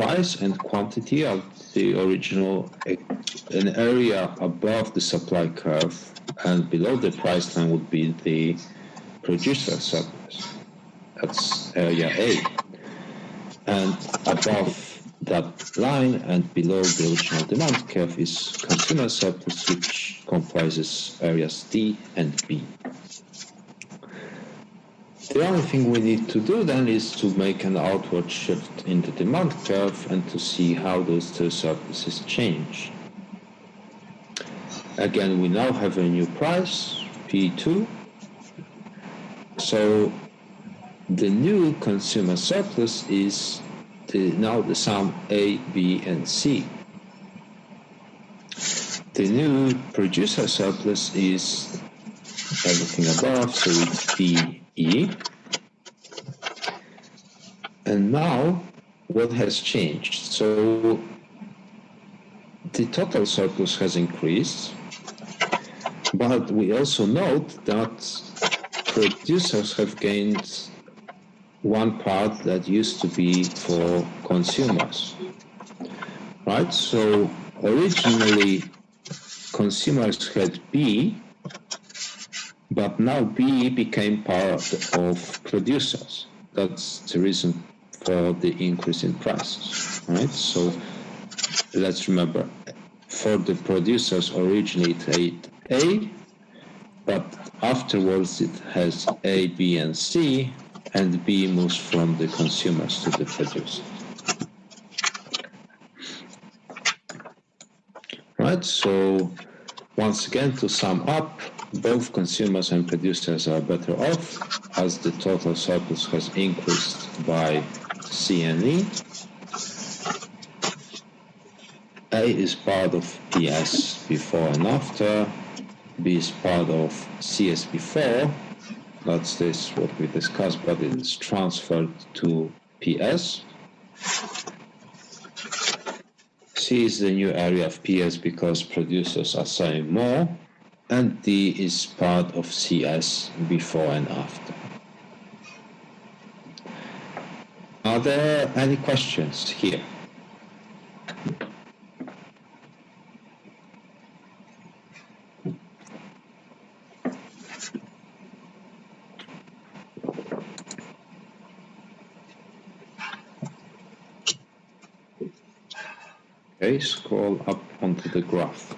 price and quantity of the original, an area above the supply curve and below the price line would be the producer surplus. That's area A. And above that line and below the original demand curve is consumer surplus, which comprises areas D and B. The only thing we need to do then is to make an outward shift in the demand curve and to see how those two surpluses change. Again, we now have a new price, P2. So the new consumer surplus is now the sum A, B, and C. The new producer surplus is everything above, so it's D, E. And now what has changed? So the total surplus has increased, but we also note that producers have gained one part that used to be for consumers, right? So originally consumers had B, but now B became part of producers. That's the reason for the increase in prices, right? So let's remember, for the producers originally it had A, but afterwards it has A, B, and C, and B moves from the consumers to the producers. Right, so once again, to sum up, both consumers and producers are better off as the total surplus has increased by C and E. A is part of PS before and after, B is part of CS before, that's this what we discussed, but it is transferred to PS. C is the new area of PS because producers are selling more, and D is part of CS before and after. Are there any questions here? Okay, scroll up onto the graph.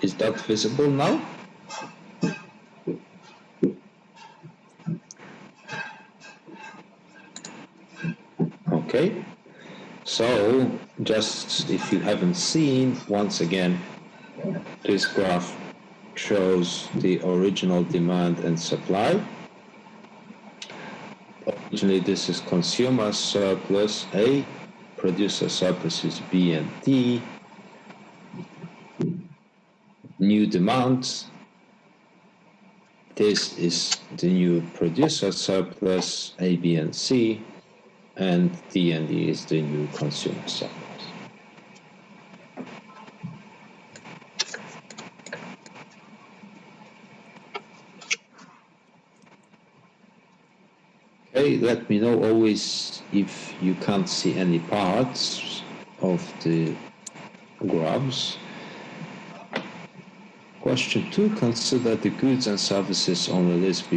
Is that visible now? Okay, so just if you haven't seen, once again, this graph shows the original demand and supply. Originally, this is consumer surplus A, producer surplus is B and D, new demand, this is the new producer surplus A, B, and C, and D and E is the new consumer surplus. Okay, let me know always if you can't see any parts of the graphs. Question 2, consider the goods and services on the list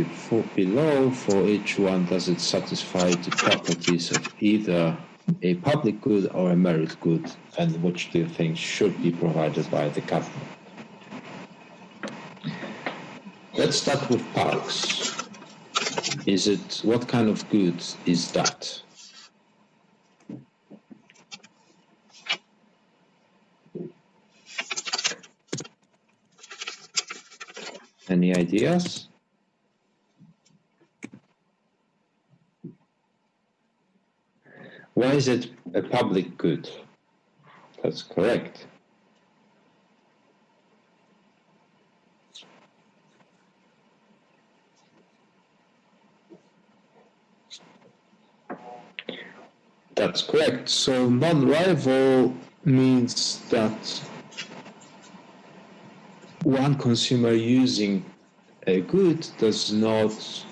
below. For each one, does it satisfy the properties of either a public good or a merit good, and which do you think should be provided by the government? Let's start with parks. What kind of good is that? Any ideas? Why is it a public good? That's correct. That's correct. So non-rival means that one consumer using a good does not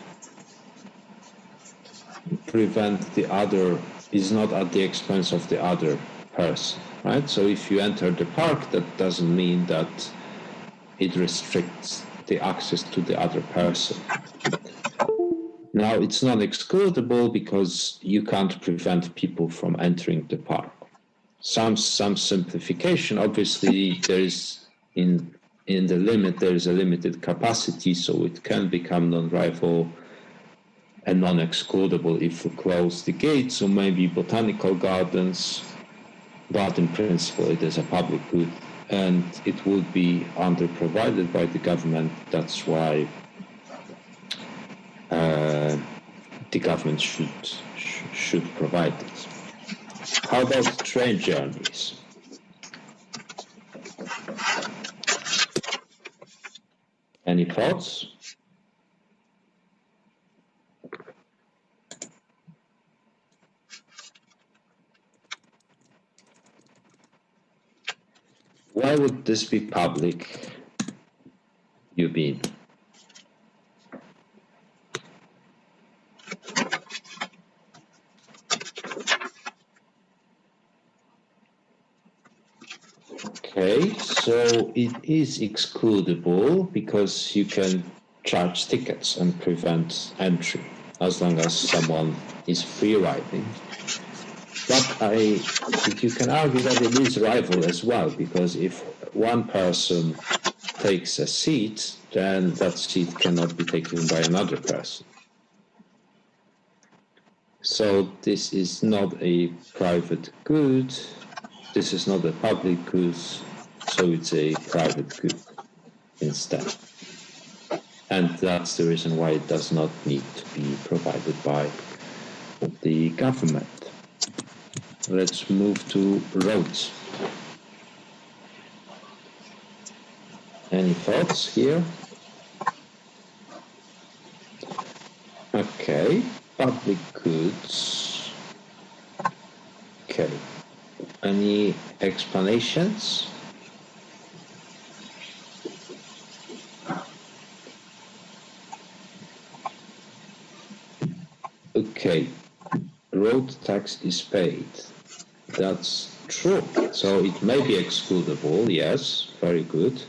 prevent the other is not at the expense of the other person, right? So if you enter the park, that doesn't mean that it restricts the access to the other person. Now, it's not excludable because you can't prevent people from entering the park. Some simplification, obviously, there is in the limit, there is a limited capacity, so it can become non-rival and non-excludable if we close the gates, so maybe botanical gardens, but in principle it is a public good and it would be underprovided by the government. That's why the government should provide it. How about train journeys? Any thoughts? Why would this be public, you mean? Okay, so it is excludable because you can charge tickets and prevent entry as long as someone is free riding. But you can argue that it is rival as well, because if one person takes a seat, then that seat cannot be taken by another person. So this is not a private good, this is not a public good, so it's a private good instead. And that's the reason why it does not need to be provided by the government. Let's move to roads. Any thoughts here? Okay, public goods. Okay, any explanations? Okay, road tax is paid. That's true. So it may be excludable, yes, very good.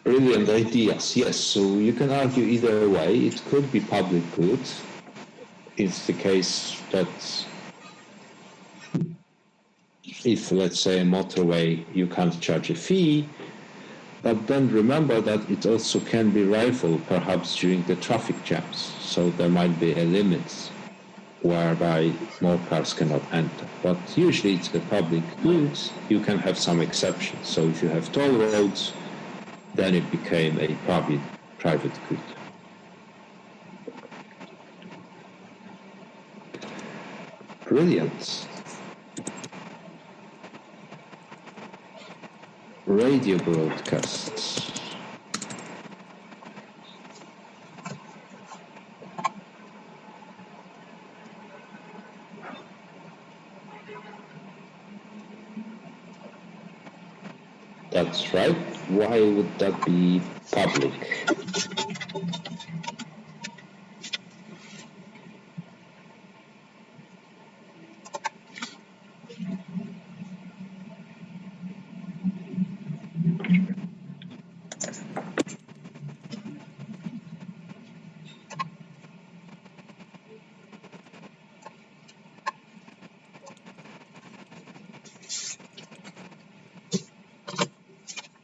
Brilliant ideas, yes. So you can argue either way. It could be public good. It's the case that if, let's say, a motorway, you can't charge a fee, but then remember that it also can be rival, perhaps during the traffic jams. So there might be a limit whereby more cars cannot enter. But usually it's a public good. You can have some exceptions. So if you have toll roads, then it became a private good. Brilliant. Radio broadcasts. That's right. Why would that be public?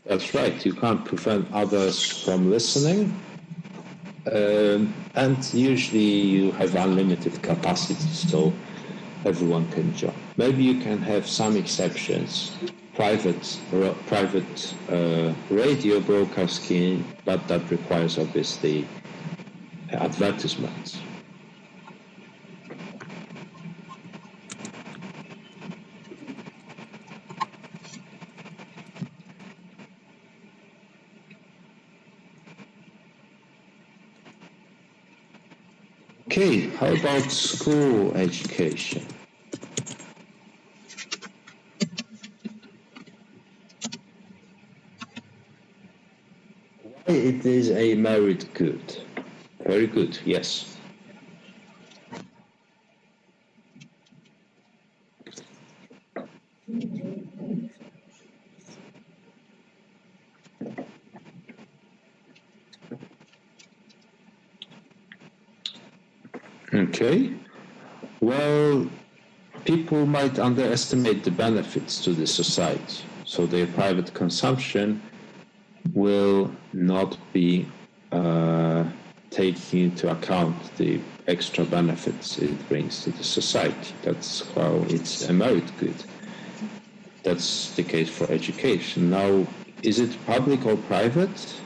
That's right. You can't prevent others from listening. And usually you have unlimited capacity, so everyone can join. Maybe you can have some exceptions, private radio broadcasting, but that requires obviously advertisements. Okay, how about school education? It is a merit good. Very good, yes. Okay. Well, people might underestimate the benefits to the society. So their private consumption will not be taking into account the extra benefits it brings to the society. That's how it's a merit good. That's the case for education. Now, is it public or private?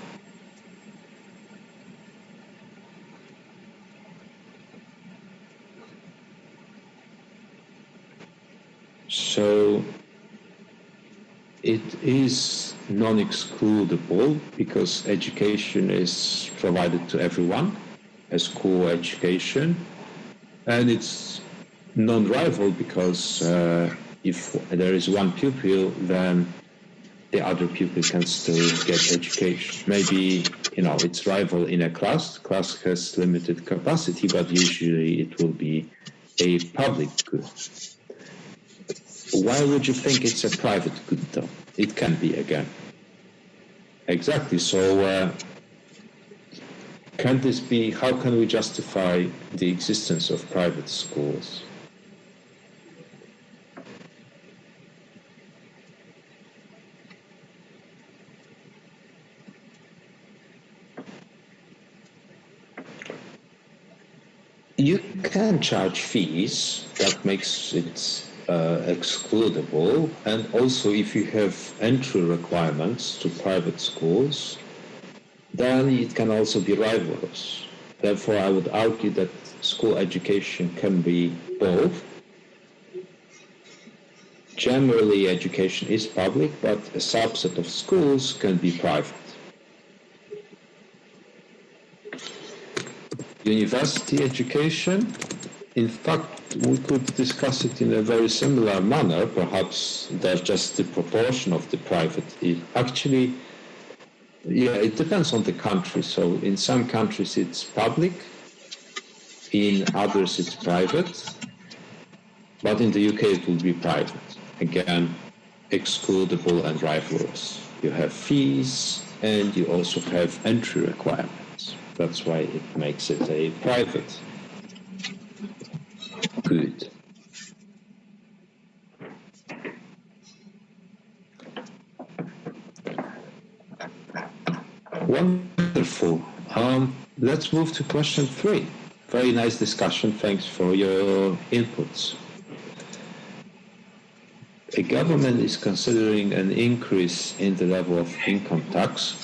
So it is non-excludable because education is provided to everyone, a school education, and it's non-rival because if there is one pupil, then the other pupil can still get education. Maybe, it's rival in a class. Class has limited capacity, but usually it will be a public good. Why would you think it's a private good, though? It can be, again. Exactly. So can this be, how can we justify the existence of private schools? You can charge fees, that makes it excludable. And also, if you have entry requirements to private schools, then it can also be rivalrous. Therefore, I would argue that school education can be both. Generally, education is public, but a subset of schools can be private. University education, in fact, we could discuss it in a very similar manner. Perhaps that's just the proportion of the private. Actually, yeah, it depends on the country. So in some countries it's public, in others it's private, but in the UK it will be private. Again, excludable and rivalrous. You have fees and you also have entry requirements. That's why it makes it a private good. Wonderful. Let's move to question 3. Very nice discussion. Thanks for your inputs. A government is considering an increase in the level of income tax,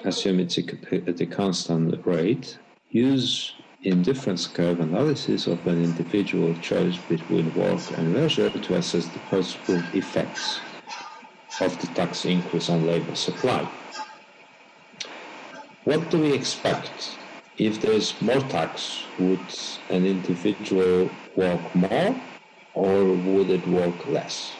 assume it's at a constant rate, use indifference curve analysis of an individual choice between work and leisure to assess the possible effects of the tax increase on labor supply. What do we expect? If there's more tax, would an individual work more or would it work less?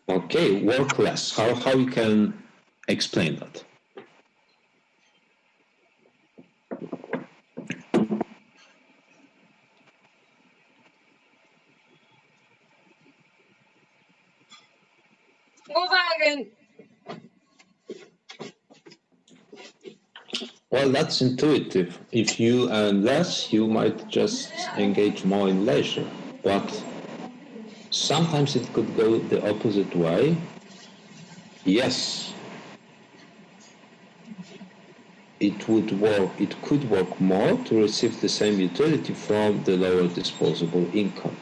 Okay, work less. How you can explain that? Well, that's intuitive. If you earn less, you might just engage more in leisure. But sometimes it could go the opposite way. Yes, it could work more to receive the same utility from the lower disposable income.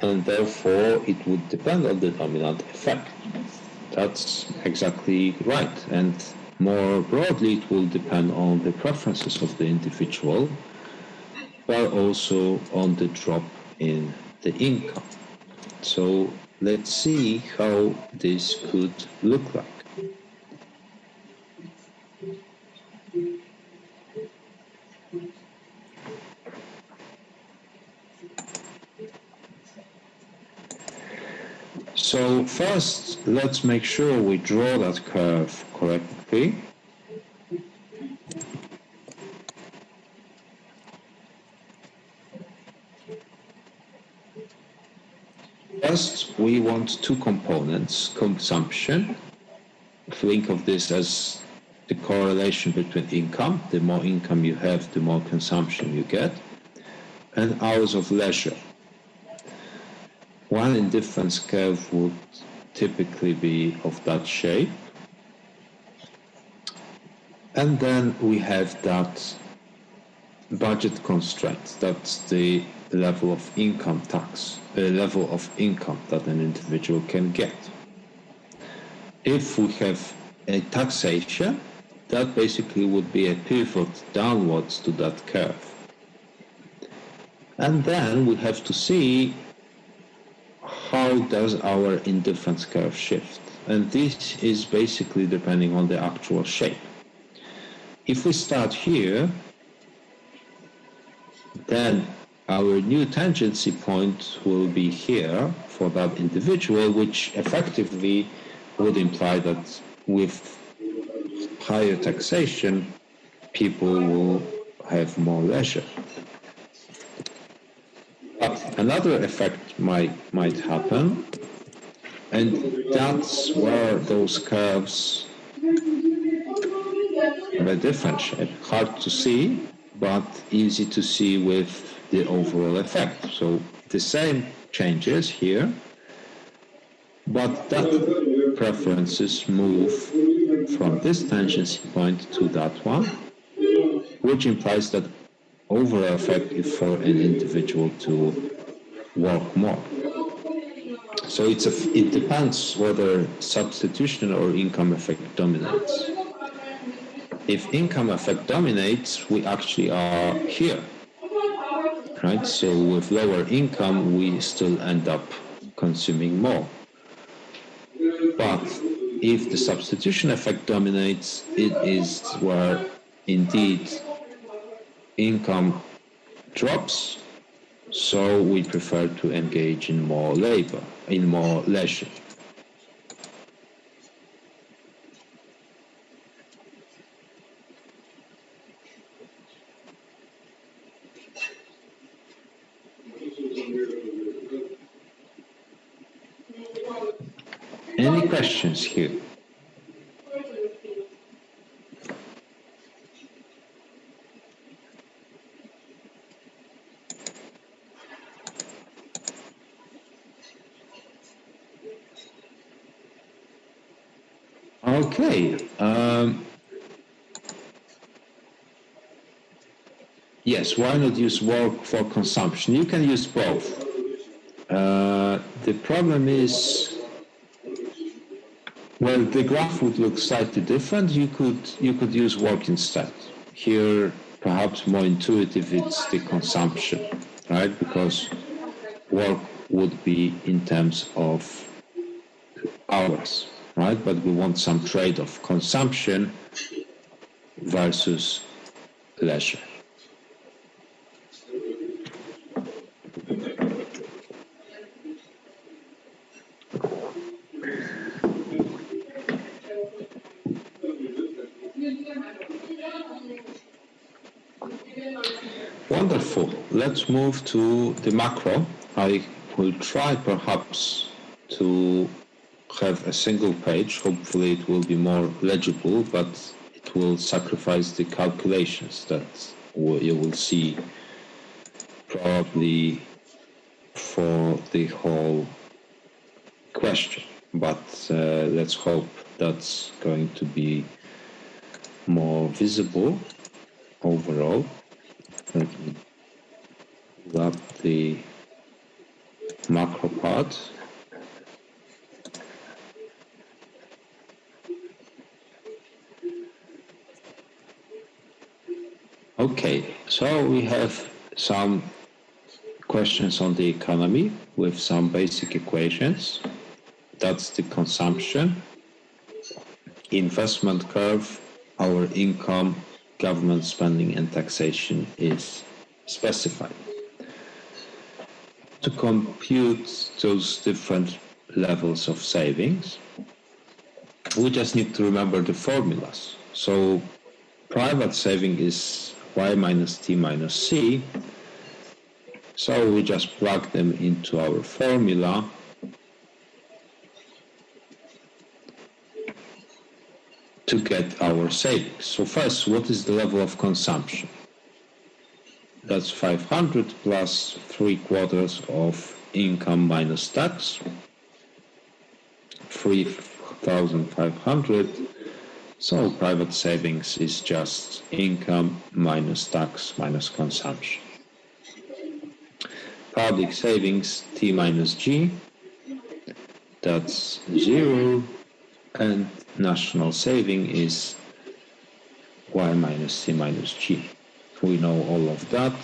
And therefore, it would depend on the dominant effect. That's exactly right. And more broadly, it will depend on the preferences of the individual, but also on the drop in the income. So let's see how this could look like. So first, let's make sure we draw that curve correctly. First, we want two components, consumption. Think of this as the correlation between income. The more income you have, the more consumption you get. And hours of leisure. One indifference curve would typically be of that shape. And then we have that budget constraint. That's the level of income tax, the level of income that an individual can get. If we have a taxation, that basically would be a pivot downwards to that curve. And then we have to see how does our indifference curve shift. And this is basically depending on the actual shape. If we start here, then our new tangency point will be here for that individual, which effectively would imply that with higher taxation, people will have more leisure. But another effect might happen, and that's where those curves have a different shape. Hard to see, but easy to see with the overall effect. So the same changes here, but that preferences move from this tangency point to that one, which implies that overall effect is for an individual to work more. So it depends whether substitution or income effect dominates. If income effect dominates, we actually are here, right? So with lower income, we still end up consuming more. But if the substitution effect dominates, it is where indeed income drops, so we prefer to engage in more labor, in more leisure. Any questions here? Okay. Yes, why not use work for consumption? You can use both. The problem is, well, the graph would look slightly different. You could use work instead. Here, perhaps more intuitive, it's the consumption, right? Because work would be in terms of hours, right? But we want some trade of consumption versus leisure. Wonderful. Let's move to the macro. I will try perhaps to have a single page. Hopefully it will be more legible, but it will sacrifice the calculations that you will see probably for the whole question. But let's hope that's going to be more visible overall. Let me pull up the macro part. Okay, so we have some questions on the economy with some basic equations. That's the consumption, investment curve, our income, government spending and taxation is specified. To compute those different levels of savings, we just need to remember the formulas. So private saving is y minus t minus c. So we just plug them into our formula. To get our savings. So first, what is the level of consumption? That's 500 plus 3/4 of income minus tax, 3,500. So private savings is just income minus tax minus consumption. Public savings, T minus G, that's 0, and national saving is y minus C minus G. We know all of that,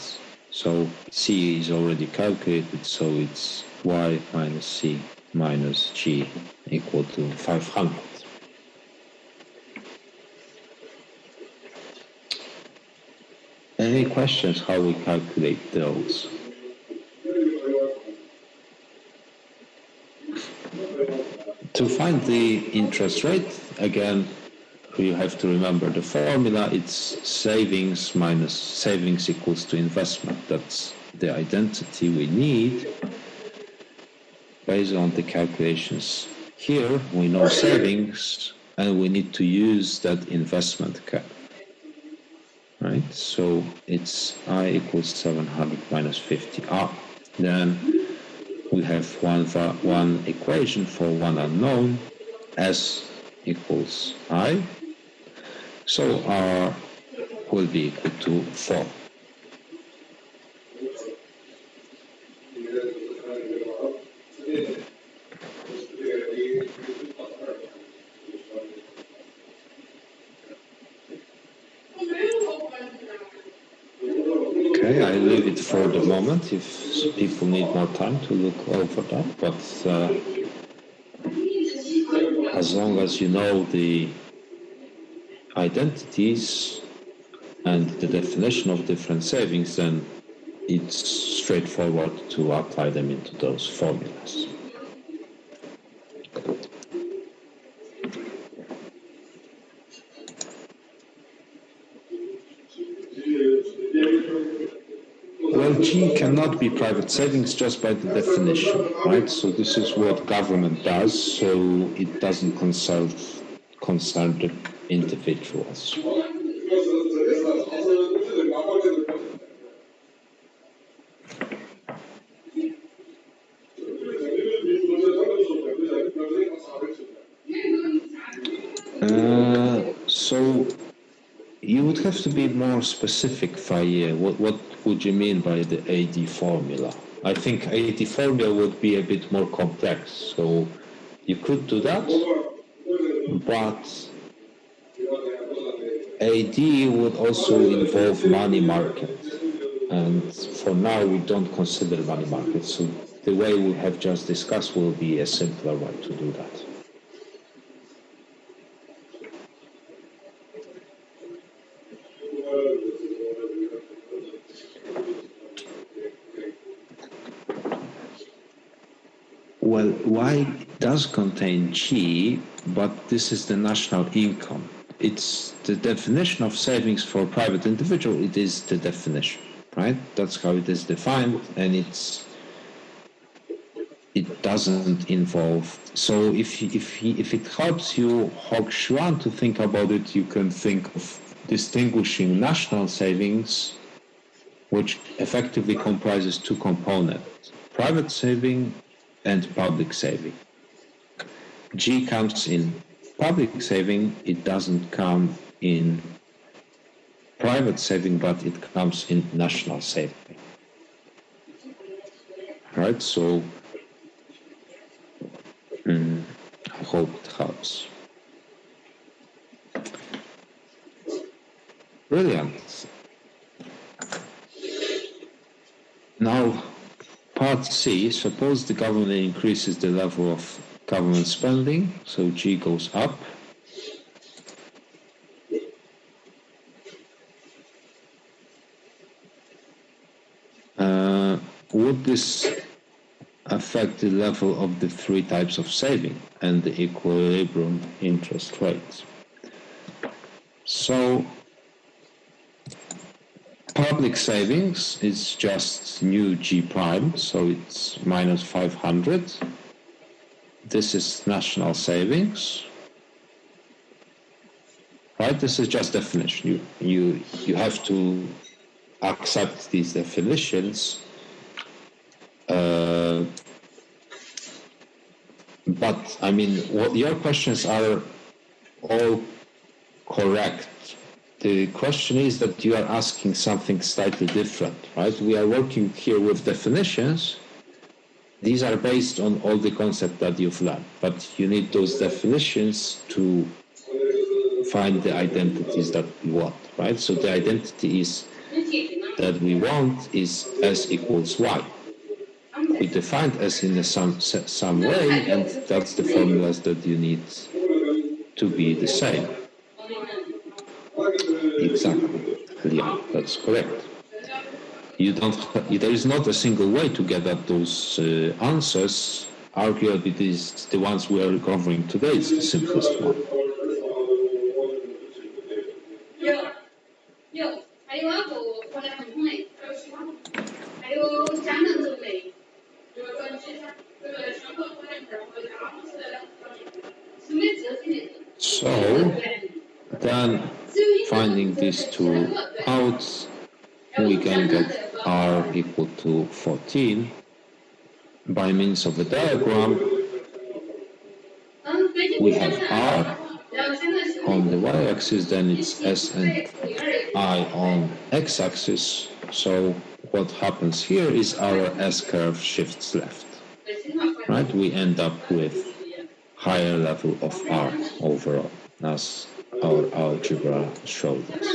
so C is already calculated, so it's y minus C minus G equal to 500. Any questions how we calculate those? To find the interest rate, again, you have to remember the formula. It's savings minus savings equals to investment. That's the identity we need based on the calculations. Here we know savings and we need to use that investment curve. Right? So it's I equals 700 minus 50R. Then we have one equation for one unknown, S equals I. So R will be equal to 4. Okay, I leave it for the moment if people need more time to look over that, but as long as you know the identities and the definition of different savings, then it's straightforward to apply them into those formulas. Well, G cannot be private savings just by the definition, right? So this is what government does, so it doesn't concern the individuals. So you would have to be more specific, Faye. What would you mean by the AD formula? I think AD formula would be a bit more complex, so you could do that, but AD would also involve money market, and for now we don't consider money market, so the way we have just discussed will be a simpler way to do that. Well, Y does contain G, but this is the national income. It's the definition of savings for private individual. It is the definition, right? That's how it is defined, and it doesn't involve. So if it helps you, Hogshuan, to think about it, you can think of distinguishing national savings, which effectively comprises two components: private saving and public saving. G comes in public saving, it doesn't come in private saving, but it comes in national saving. Right, so I hope it helps. Brilliant. Now, part C, suppose the government increases the level of government spending, so G goes up. Would this affect the level of the three types of saving and the equilibrium interest rates. So public savings is just new G prime, so it's minus 500. This is national savings, right? This is just definition. You have to accept these definitions. But I mean, what your questions are all correct. The question is that you are asking something slightly different, right? We are working here with definitions. These are based on all the concepts that you've learned, but you need those definitions to find the identities that we want, right? So the identity is that we want is S equals Y. We defined S in some way, and that's the formulas that you need to be the same. Exactly, yeah, that's correct. There is not a single way to get at those answers. Arguably, the ones we are covering today is the simplest one. So then, finding these two out, we can get R equal to 14 by means of a diagram. We have R on the y-axis, then it's S and I on x-axis. So what happens here is our S-curve shifts left, right? We end up with higher level of R overall, as our algebra showed us.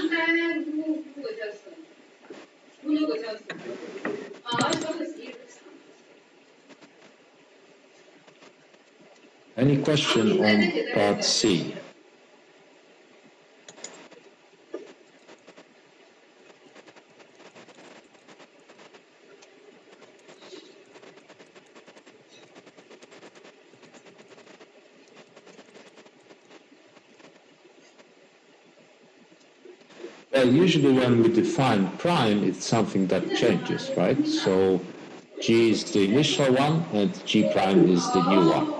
Any question on part C? Well, usually when we define prime, it's something that changes, right? So G is the initial one and G prime is the new one.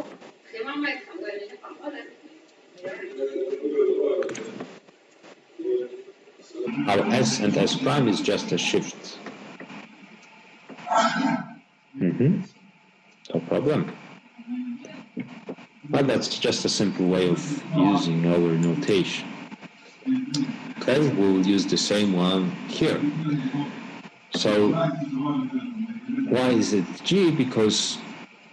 Our S and S prime is just a shift. No problem. But that's just a simple way of using our notation. Okay, we'll use the same one here. So why is it G? Because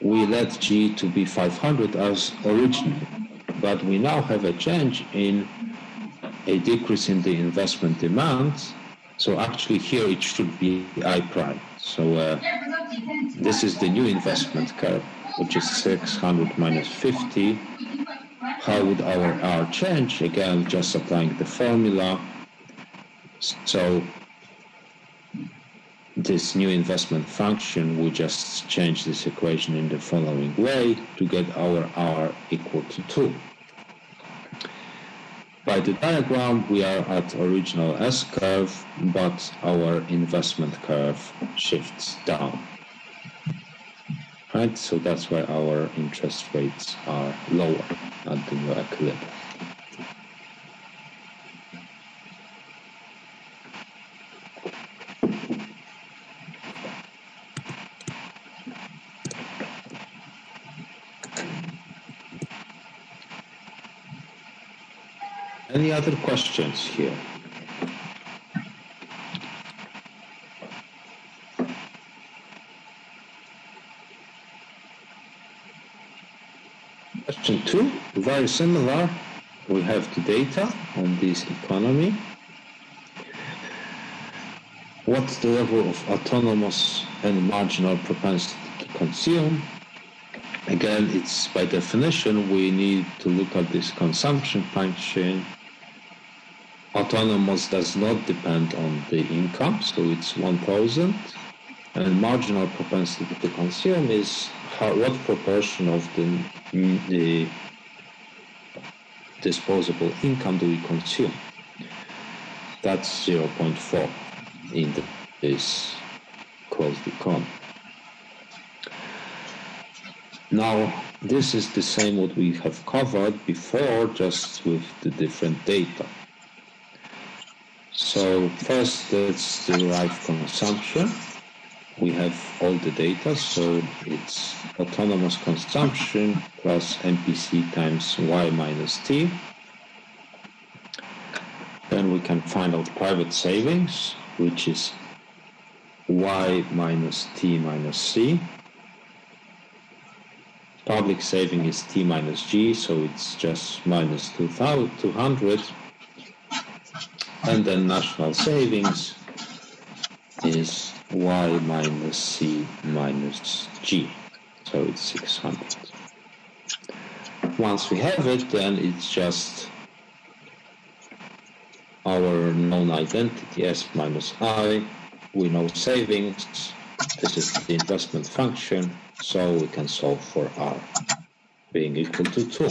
we let G to be 500 as original, but we now have a change in a decrease in the investment demand. So actually here it should be I prime. So this is the new investment curve, which is 600 minus 50. How would our R change? Again, just applying the formula. So this new investment function will just change this equation in the following way to get our R equal to 2. By the diagram, we are at original S-curve, but our investment curve shifts down. Right, so that's why our interest rates are lower at the new equilibrium. Any other questions here? Question 2, very similar. We have the data on this economy. What's the level of autonomous and marginal propensity to consume? Again, it's by definition, we need to look at this consumption function. Autonomous does not depend on the income, so it's 1,000. And marginal propensity to consume is what proportion of the disposable income do we consume. That's 0.4 in this closed economy. Now, this is the same what we have covered before, just with the different data. So first, let's derive consumption. We have all the data, so it's autonomous consumption plus MPC times Y minus T. Then we can find out private savings, which is Y minus T minus C. Public saving is T minus G, so it's just minus 200. And then national savings is Y minus C minus G, so it's 600. Once we have it, then it's just our known identity, S minus I. We know savings. This is the investment function, so we can solve for R being equal to 2.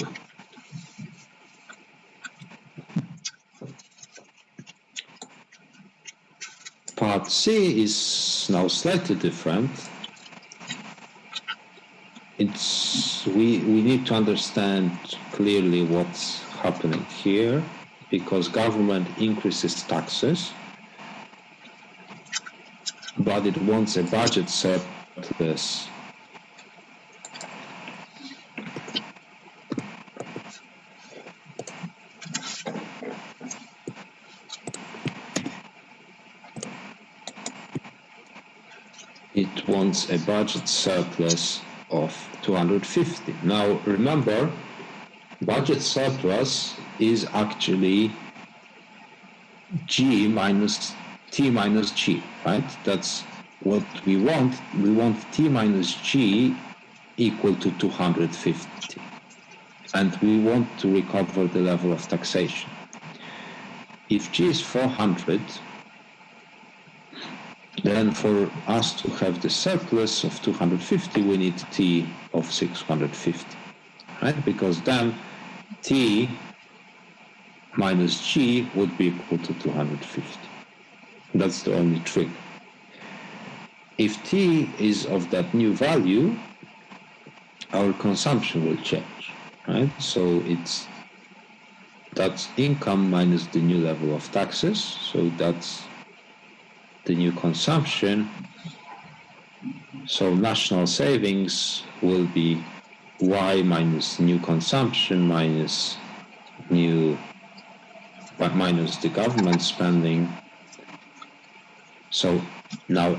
Part C is now slightly different. We need to understand clearly what's happening here, because government increases taxes, but it wants a budget surplus. It wants a budget surplus of 250. Now remember, budget surplus is actually G minus T minus G, right? That's what we want. We want T minus G equal to 250. And we want to recover the level of taxation. If G is 400, then for us to have the surplus of 250, we need T of 650, right? Because then T minus G would be equal to 250. That's the only trick. If T is of that new value, our consumption will change, right? So that's income minus the new level of taxes. So that's the new consumption. So national savings will be Y minus new consumption minus the government spending. So now,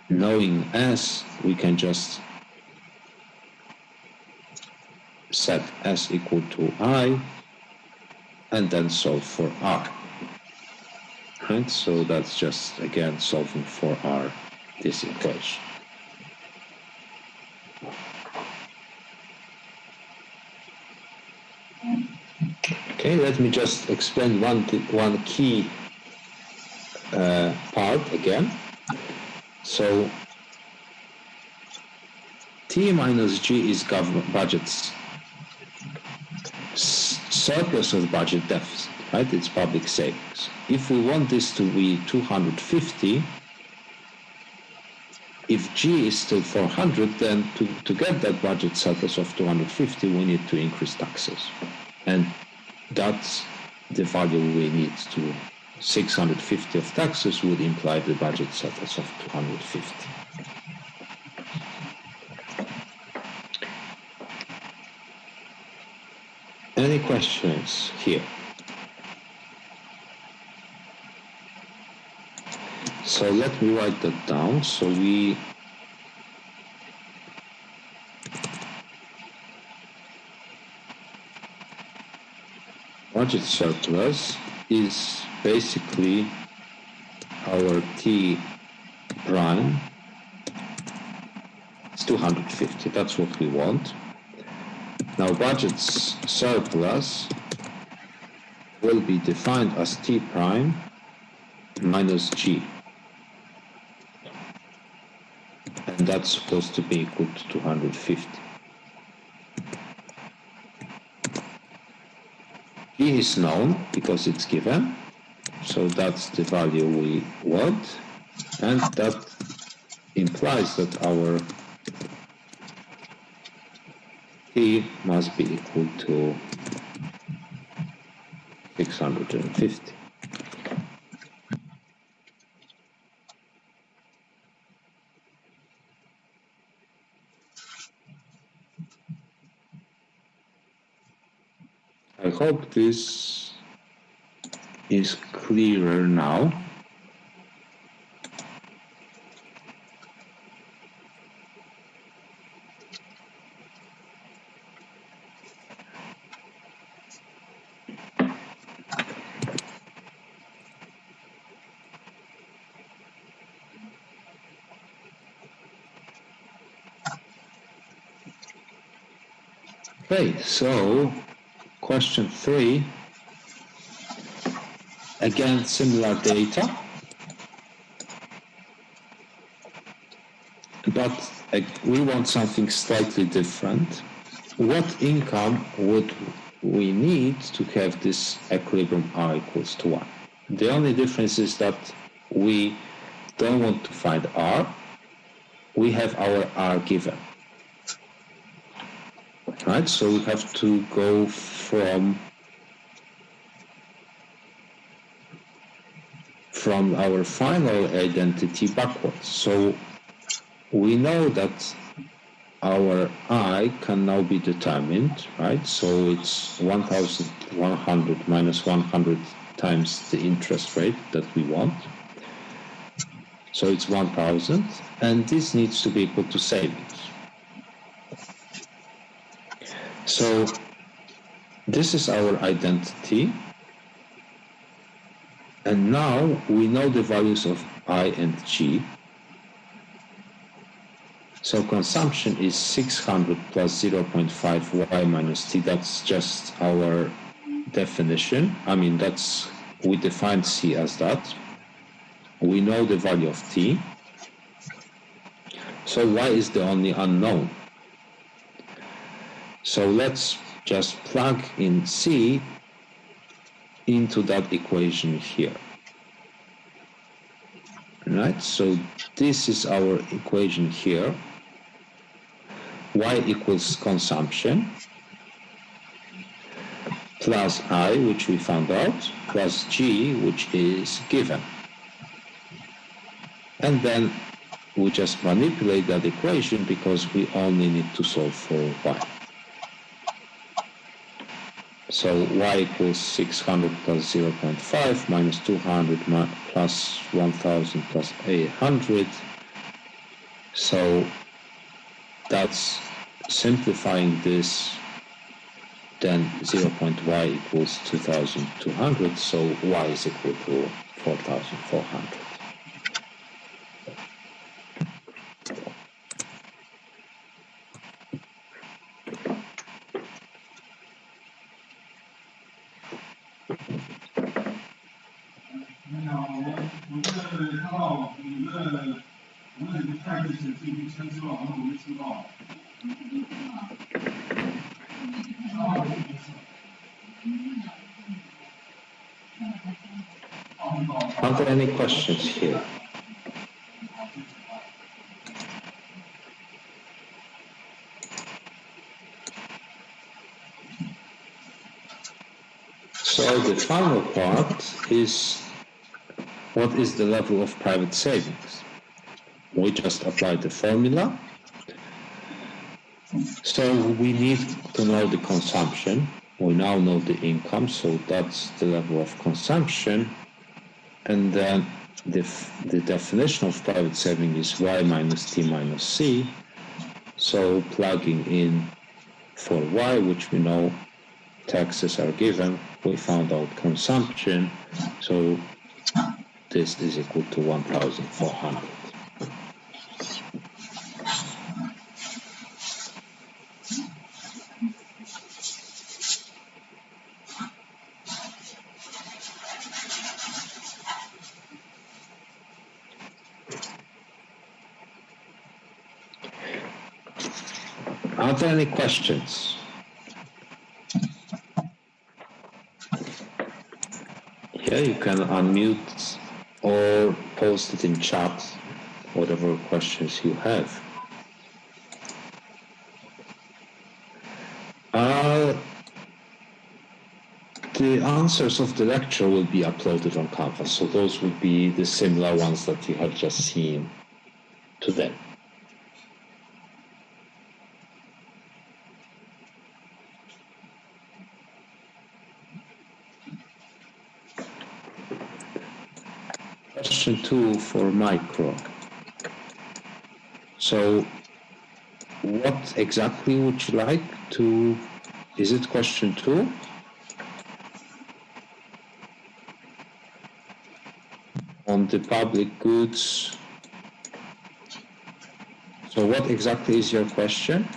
knowing S, we can just set S equal to I and then solve for R. Right? So that's just, again, solving for R, this equation. Okay, let me just explain one key part again. So T minus G is government budgets, surplus of budget deficit, right? It's public savings. If we want this to be 250, if G is still 400, then to get that budget surplus of 250, we need to increase taxes. And that's the value we need to 650 of taxes would imply the budget surplus of 250. Any questions here? So let me write that down. So budget surplus is basically our T prime. It's 250. That's what we want. Now budget surplus will be defined as T prime minus G. and that's supposed to be equal to 250. P is known because it's given, so that's the value we want, and that implies that our P must be equal to 650. I hope this is clearer now. Okay, so question 3. Again, similar data, but we want something slightly different. What income would we need to have this equilibrium R equals to 1? The only difference is that we don't want to find R. We have our R given. Right, so we have to go from our final identity backwards. So we know that our I can now be determined, right? So it's 1,100 minus 100 times the interest rate that we want. So it's 1,000, and this needs to be equal to savings. So this is our identity. And now we know the values of I and G. So consumption is 600 plus 0.5 Y minus T. That's just our definition. I mean, we defined C as that. We know the value of T. So Y is the only unknown. So let's just plug in C into that equation here. Right, so this is our equation here. Y equals consumption plus I, which we found out, plus G, which is given. And then we just manipulate that equation because we only need to solve for Y. So Y equals 600 plus 0.5 minus 200 plus 1,000 plus 800. So that's simplifying this, then 0.Y equals 2,200, so Y is equal to 4,400. Are there any questions here? So the final part is, what is the level of private savings? We just applied the formula. So we need to know the consumption. We now know the income, so that's the level of consumption. And then the definition of private saving is Y minus T minus C. So plugging in for Y, which we know taxes are given, we found out consumption. So this is equal to 1,400. Are there any questions? Yeah, you can unmute or post it in chat, whatever questions you have. The answers of the lecture will be uploaded on Canvas, so those will be the similar ones that you have just seen today. Question 2 for micro. So what exactly would you like to, is it question 2? On the public goods. So what exactly is your question?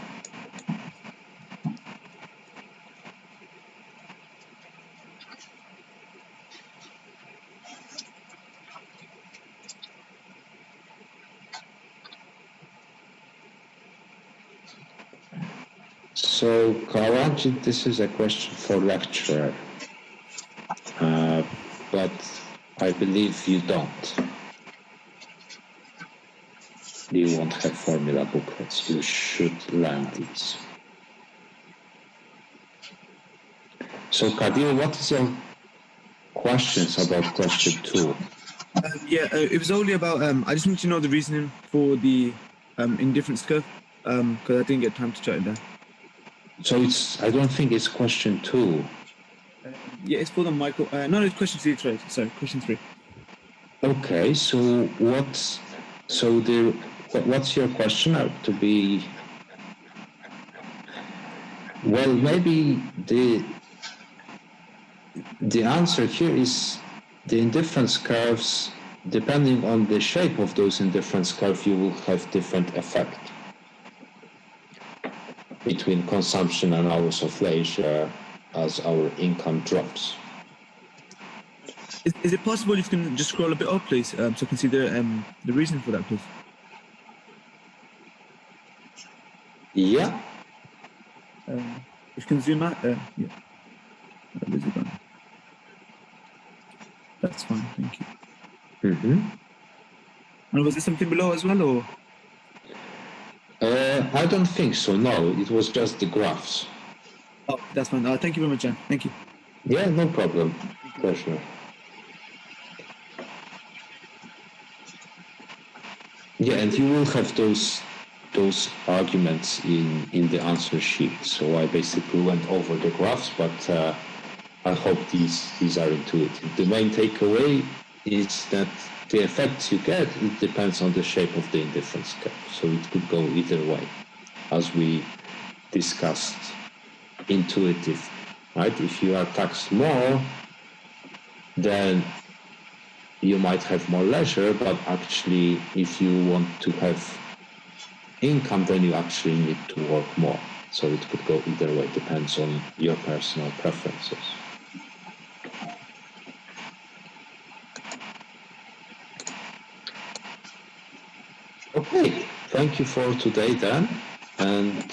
So, Kawajit, this is a question for lecturer, but I believe you don't. You won't have formula booklets. You should learn these. So, Kadir, what is your questions about question 2? It was only about, I just wanted to know the reasoning for the indifference curve, because I didn't get time to jot it down. So I don't think it's question 2. It's for the micro, no, it's question 3, sorry, question 3. Okay, so what's your question to be? Well, maybe the answer here is the indifference curves. Depending on the shape of those indifference curves, you will have different effect between consumption and hours of leisure as our income drops. Is it possible you can just scroll a bit up, please, so I can see the reason for that, please? Yeah. If you can zoom out, yeah. Where's it gone? That's fine, thank you. Mm-hmm. And was there something below as well, or? I don't think so, no. It was just the graphs. Oh, that's fine. Thank you very much, Jan. Thank you. Yeah, no problem. Pleasure. Yeah, and you will have those arguments in the answer sheet. So I basically went over the graphs, but I hope these are intuitive. The main takeaway is that the effects you get, it depends on the shape of the indifference curve. So it could go either way, as we discussed, intuitive, right? If you are taxed more, then you might have more leisure, but actually, if you want to have income, then you actually need to work more. So it could go either way, depends on your personal preferences. Okay, thank you for today then, and